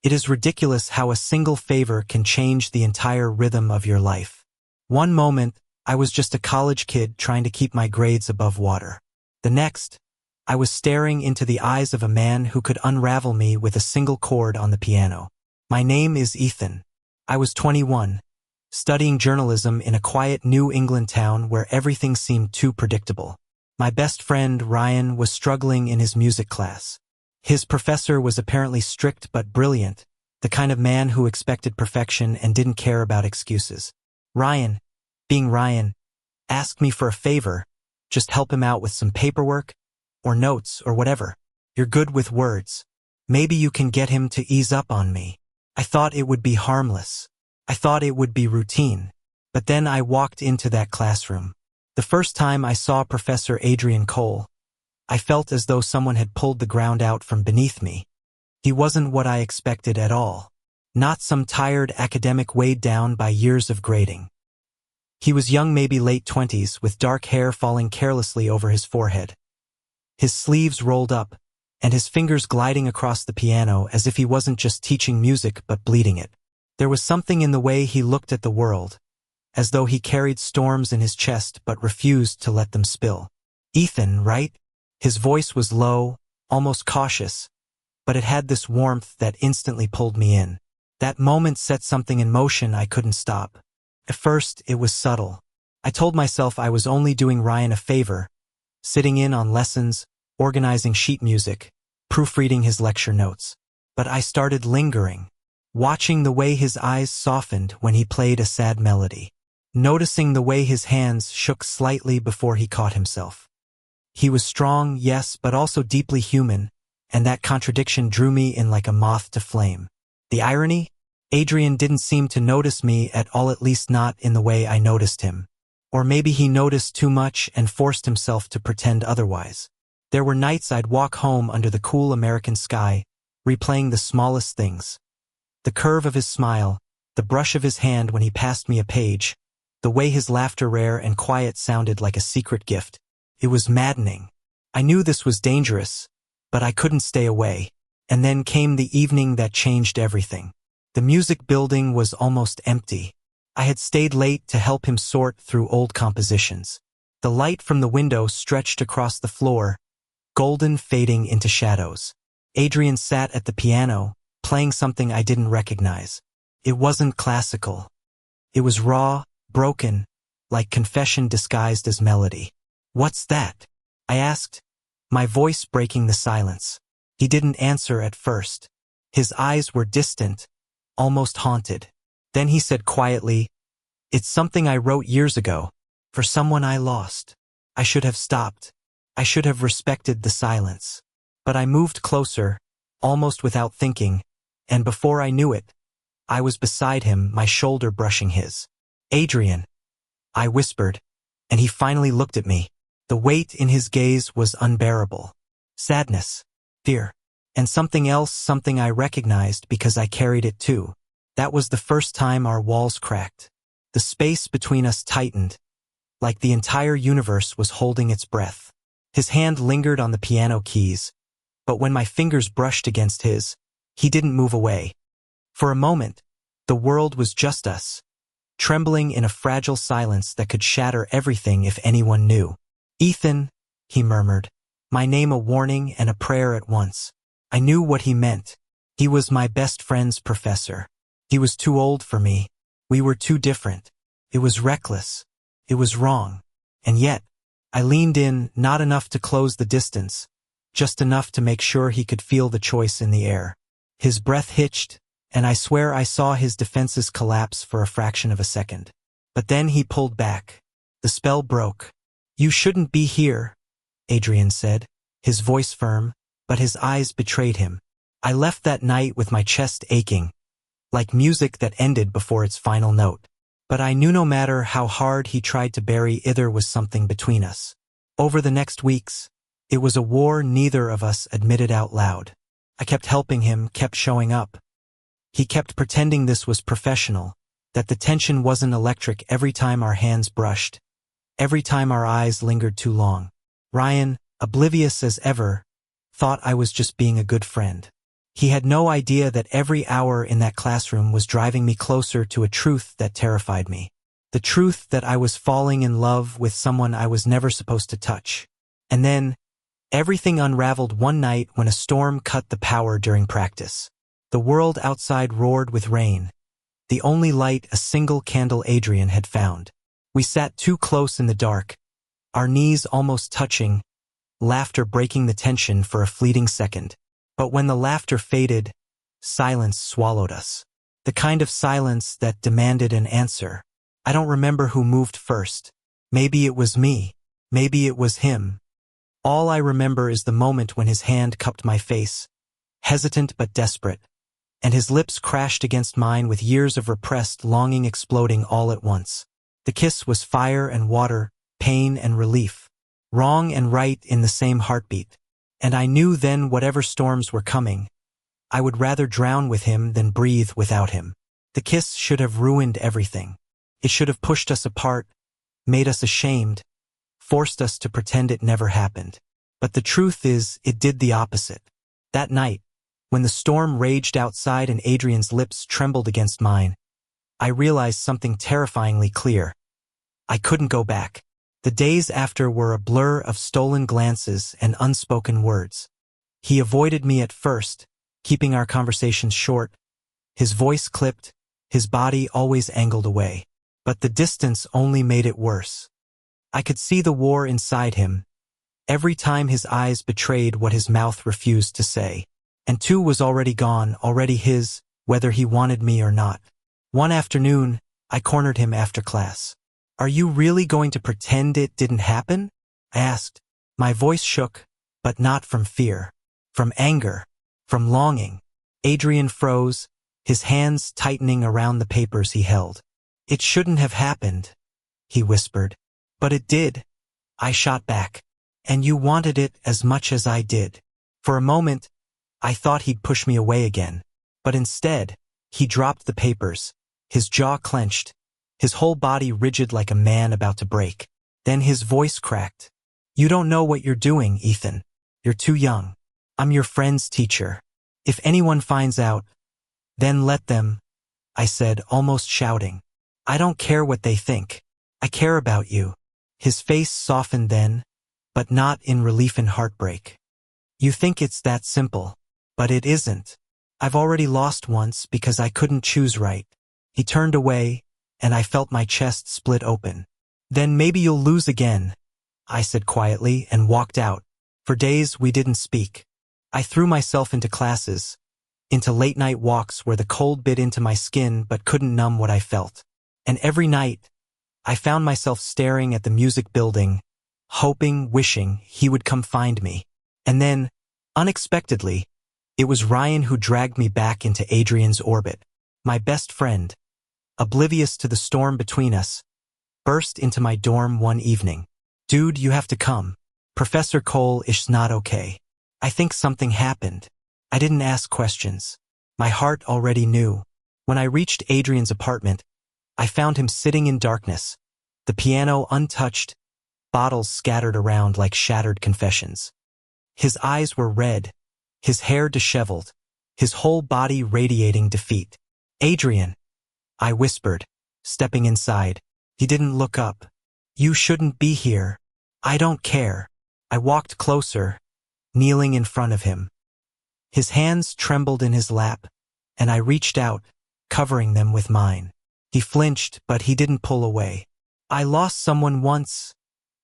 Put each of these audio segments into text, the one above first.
It is ridiculous how a single favor can change the entire rhythm of your life. One moment, I was just a college kid trying to keep my grades above water. The next, I was staring into the eyes of a man who could unravel me with a single chord on the piano. My name is Ethan. I was 21, studying journalism in a quiet New England town where everything seemed too predictable. My best friend, Ryan, was struggling in his music class. His professor was apparently strict but brilliant, the kind of man who expected perfection and didn't care about excuses. Ryan, being Ryan, asked me for a favor, just help him out with some paperwork, or notes, or whatever. You're good with words. Maybe you can get him to ease up on me. I thought it would be harmless. I thought it would be routine. But then I walked into that classroom. The first time I saw Professor Adrian Cole, I felt as though someone had pulled the ground out from beneath me. He wasn't what I expected at all. Not some tired academic weighed down by years of grading. He was young, maybe late 20s, with dark hair falling carelessly over his forehead. His sleeves rolled up, and his fingers gliding across the piano as if he wasn't just teaching music but bleeding it. There was something in the way he looked at the world, as though he carried storms in his chest but refused to let them spill. Ethan, right? His voice was low, almost cautious, but it had this warmth that instantly pulled me in. That moment set something in motion I couldn't stop. At first, it was subtle. I told myself I was only doing Ryan a favor, sitting in on lessons, organizing sheet music, proofreading his lecture notes. But I started lingering, watching the way his eyes softened when he played a sad melody, noticing the way his hands shook slightly before he caught himself. He was strong, yes, but also deeply human, and that contradiction drew me in like a moth to flame. The irony? Adrian didn't seem to notice me at all, at least not in the way I noticed him. Or maybe he noticed too much and forced himself to pretend otherwise. There were nights I'd walk home under the cool American sky, replaying the smallest things. The curve of his smile, the brush of his hand when he passed me a page, the way his laughter, rare and quiet, sounded like a secret gift. It was maddening. I knew this was dangerous, but I couldn't stay away. And then came the evening that changed everything. The music building was almost empty. I had stayed late to help him sort through old compositions. The light from the window stretched across the floor, golden, fading into shadows. Adrian sat at the piano, playing something I didn't recognize. It wasn't classical. It was raw, broken, like confession disguised as melody. "What's that?" I asked, my voice breaking the silence. He didn't answer at first. His eyes were distant, almost haunted. Then he said quietly, "It's something I wrote years ago, for someone I lost." I should have stopped. I should have respected the silence. But I moved closer, almost without thinking, and before I knew it, I was beside him, my shoulder brushing his. "Adrian," I whispered, and he finally looked at me. The weight in his gaze was unbearable. Sadness, fear, and something else, something I recognized because I carried it too. That was the first time our walls cracked. The space between us tightened, like the entire universe was holding its breath. His hand lingered on the piano keys, but when my fingers brushed against his, he didn't move away. For a moment, the world was just us, trembling in a fragile silence that could shatter everything if anyone knew. "Ethan," he murmured, my name a warning and a prayer at once. I knew what he meant. He was my best friend's professor. He was too old for me. We were too different. It was reckless. It was wrong. And yet, I leaned in, not enough to close the distance, just enough to make sure he could feel the choice in the air. His breath hitched, and I swear I saw his defenses collapse for a fraction of a second. But then he pulled back. The spell broke. "You shouldn't be here," Adrian said, his voice firm, but his eyes betrayed him. I left that night with my chest aching, like music that ended before its final note. But I knew no matter how hard he tried to bury it, there was something between us. Over the next weeks, it was a war neither of us admitted out loud. I kept helping him, kept showing up. He kept pretending this was professional, that the tension wasn't electric every time our hands brushed, every time our eyes lingered too long. Ryan, oblivious as ever, thought I was just being a good friend. He had no idea that every hour in that classroom was driving me closer to a truth that terrified me. The truth that I was falling in love with someone I was never supposed to touch. And then, everything unraveled one night when a storm cut the power during practice. The world outside roared with rain, the only light a single candle Adrian had found. We sat too close in the dark, our knees almost touching, laughter breaking the tension for a fleeting second. But when the laughter faded, silence swallowed us. The kind of silence that demanded an answer. I don't remember who moved first. Maybe it was me. Maybe it was him. All I remember is the moment when his hand cupped my face, hesitant but desperate, and his lips crashed against mine with years of repressed longing exploding all at once. The kiss was fire and water, pain and relief, wrong and right in the same heartbeat. And I knew then whatever storms were coming, I would rather drown with him than breathe without him. The kiss should have ruined everything. It should have pushed us apart, made us ashamed, forced us to pretend it never happened. But the truth is, it did the opposite. That night, when the storm raged outside and Adrian's lips trembled against mine, I realized something terrifyingly clear. I couldn't go back. The days after were a blur of stolen glances and unspoken words. He avoided me at first, keeping our conversations short, his voice clipped, his body always angled away. But the distance only made it worse. I could see the war inside him, every time his eyes betrayed what his mouth refused to say. And two was already gone, already his, whether he wanted me or not. One afternoon, I cornered him after class. "Are you really going to pretend it didn't happen?" I asked. My voice shook, but not from fear. From anger. From longing. Adrian froze, his hands tightening around the papers he held. "It shouldn't have happened," he whispered. "But it did," I shot back. "And you wanted it as much as I did." For a moment, I thought he'd push me away again. But instead, he dropped the papers, his jaw clenched, his whole body rigid like a man about to break. Then his voice cracked. "You don't know what you're doing, Ethan. You're too young. I'm your friend's teacher. If anyone finds out, then let them," I said, almost shouting. "I don't care what they think. I care about you." His face softened then, but not in relief and heartbreak. "You think it's that simple, but it isn't. I've already lost once because I couldn't choose right." He turned away, and I felt my chest split open. "Then maybe you'll lose again," I said quietly and walked out. For days we didn't speak. I threw myself into classes, into late-night walks where the cold bit into my skin but couldn't numb what I felt. And every night, I found myself staring at the music building, hoping, wishing he would come find me. And then, unexpectedly, it was Ryan who dragged me back into Adrian's orbit. My best friend, oblivious to the storm between us, burst into my dorm one evening. "Dude, you have to come. Professor Cole is not okay. I think something happened." I didn't ask questions. My heart already knew. When I reached Adrian's apartment, I found him sitting in darkness, the piano untouched, bottles scattered around like shattered confessions. His eyes were red, his hair disheveled, his whole body radiating defeat. "Adrian," I whispered, stepping inside. He didn't look up. "You shouldn't be here." "I don't care." I walked closer, kneeling in front of him. His hands trembled in his lap, and I reached out, covering them with mine. He flinched, but he didn't pull away. "I lost someone once,"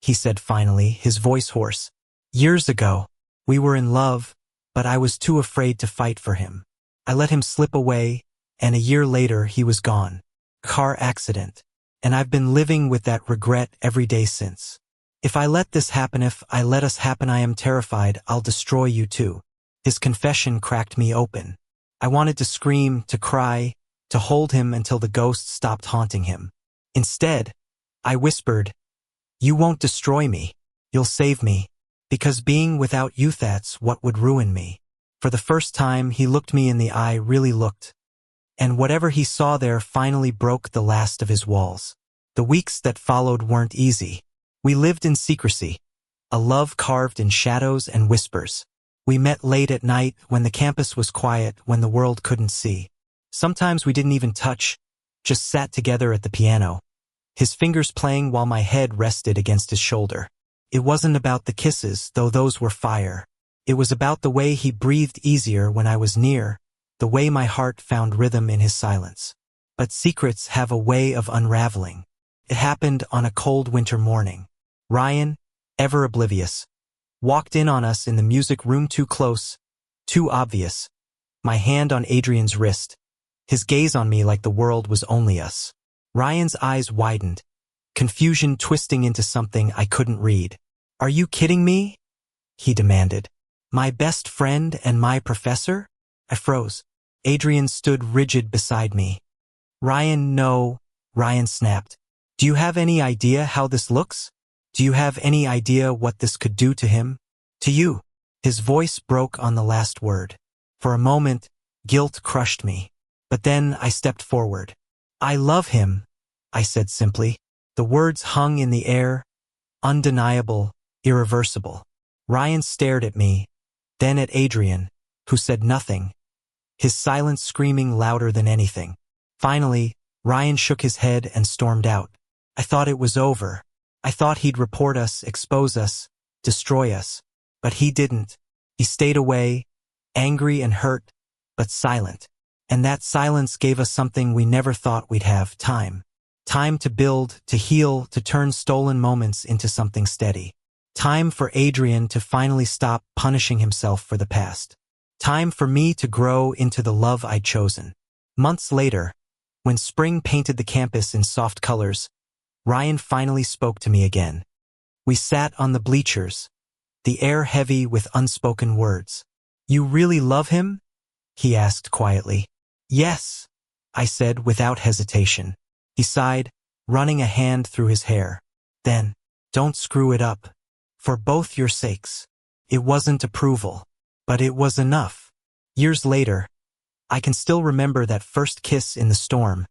he said finally, his voice hoarse. "Years ago. We were in love, but I was too afraid to fight for him. I let him slip away, and a year later he was gone. Car accident. And I've been living with that regret every day since. If I let this happen, if I let us happen, I am terrified I'll destroy you too." His confession cracked me open. I wanted to scream, to cry, to hold him until the ghost stopped haunting him. Instead, I whispered, "You won't destroy me. You'll save me. Because being without you, that's what would ruin me." For the first time, he looked me in the eye, really looked. And whatever he saw there finally broke the last of his walls. The weeks that followed weren't easy. We lived in secrecy, a love carved in shadows and whispers. We met late at night when the campus was quiet, when the world couldn't see. Sometimes we didn't even touch, just sat together at the piano, his fingers playing while my head rested against his shoulder. It wasn't about the kisses, though those were fire. It was about the way he breathed easier when I was near, the way my heart found rhythm in his silence. But secrets have a way of unraveling. It happened on a cold winter morning. Ryan, ever oblivious, walked in on us in the music room, too close, too obvious. My hand on Adrian's wrist, his gaze on me like the world was only us. Ryan's eyes widened, confusion twisting into something I couldn't read. "Are you kidding me?" he demanded. "My best friend and my professor?" I froze. Adrian stood rigid beside me. "Ryan, no," Ryan snapped. "Do you have any idea how this looks? Do you have any idea what this could do to him? To you?" His voice broke on the last word. For a moment, guilt crushed me. But then I stepped forward. "I love him," I said simply. The words hung in the air, undeniable, irreversible. Ryan stared at me, then at Adrian, who said nothing, his silence screaming louder than anything. Finally, Ryan shook his head and stormed out. I thought it was over. I thought he'd report us, expose us, destroy us. But he didn't. He stayed away, angry and hurt, but silent. And that silence gave us something we never thought we'd have: time. Time to build, to heal, to turn stolen moments into something steady. Time for Adrian to finally stop punishing himself for the past. Time for me to grow into the love I'd chosen. Months later, when spring painted the campus in soft colors, Ryan finally spoke to me again. We sat on the bleachers, the air heavy with unspoken words. "You really love him?" he asked quietly. "Yes," I said without hesitation. He sighed, running a hand through his hair. "Then, don't screw it up. For both your sakes." It wasn't approval, but it was enough. Years later, I can still remember that first kiss in the storm,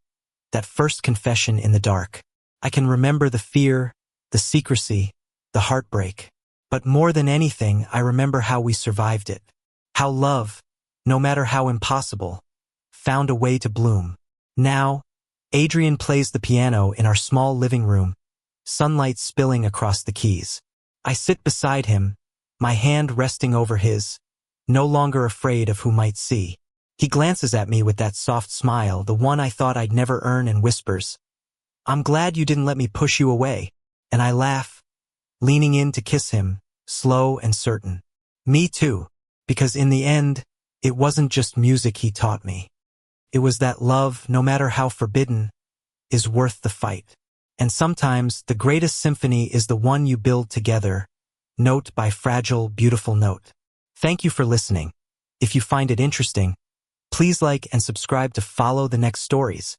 that first confession in the dark. I can remember the fear, the secrecy, the heartbreak. But more than anything, I remember how we survived it. How love, no matter how impossible, found a way to bloom. Now, Adrian plays the piano in our small living room, sunlight spilling across the keys. I sit beside him, my hand resting over his, no longer afraid of who might see. He glances at me with that soft smile, the one I thought I'd never earn, and whispers, "I'm glad you didn't let me push you away." And I laugh, leaning in to kiss him, slow and certain. Me too, because in the end, it wasn't just music he taught me. It was that love, no matter how forbidden, is worth the fight. And sometimes the greatest symphony is the one you build together, note by fragile, beautiful note. Thank you for listening. If you find it interesting, please like and subscribe to follow the next stories.